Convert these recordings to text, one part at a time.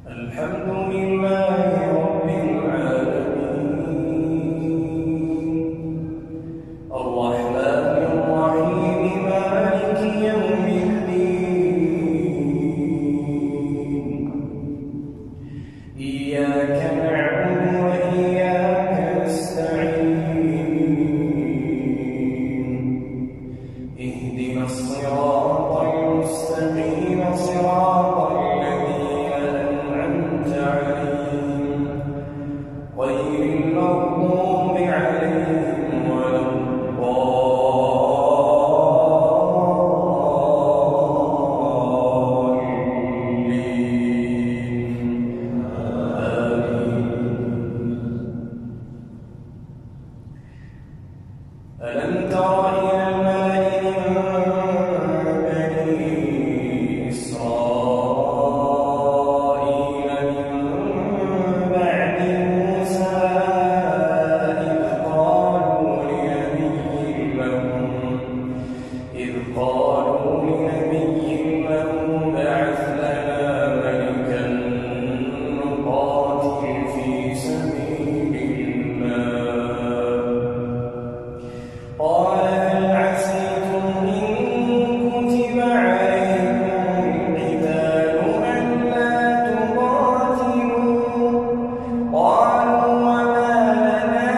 الحمد لله رب العالمين الرحمن الرحيم مالك يوم الدين إياك نعبد وإياك نستعين اهدنا الصراط المستقيم صراط الذين أنعمت عليهم غير المغضوب عليهم ولا ألم تر إلى الملأ من بني إسرائيل من بعد موسى إذ قالوا لنبي لهم ابعث لنا ملكا نقاتل في سبيل الله قال هل عسيتم إن كتب عليكم القتال ألا تقاتلوا قالوا وما لنا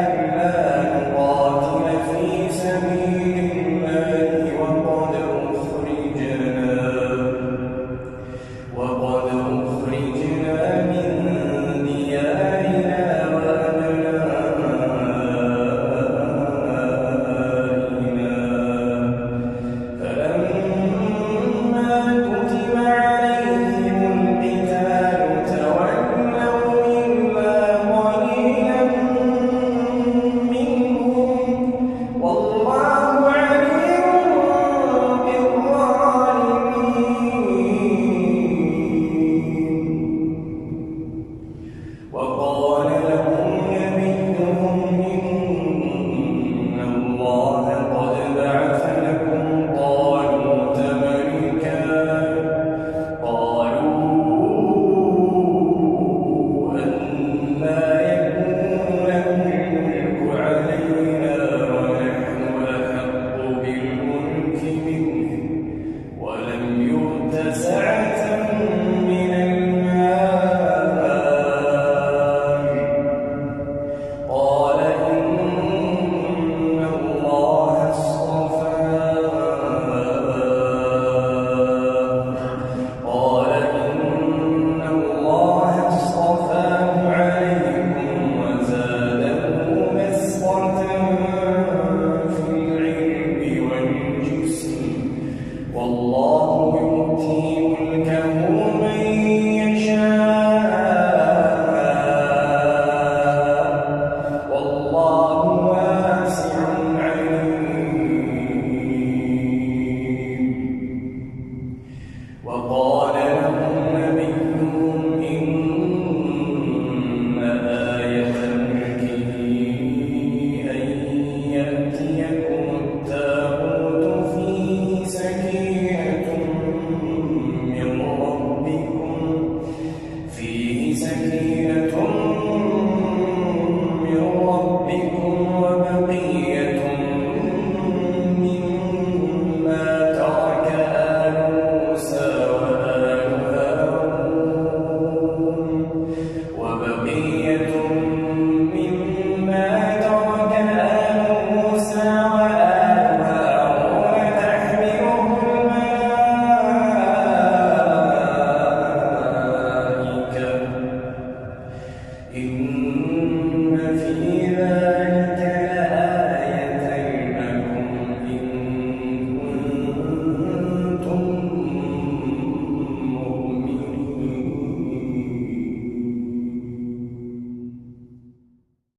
ألا نقاتل في سبيل الله وقد أخرجنا من ديارنا وقال لهم نبيهم إن الله قد بعث لكم طالوت ملكا قالوا أنى يكون له الملك علينا ونحن أحق بالملك منه ولم يؤت سعة من والله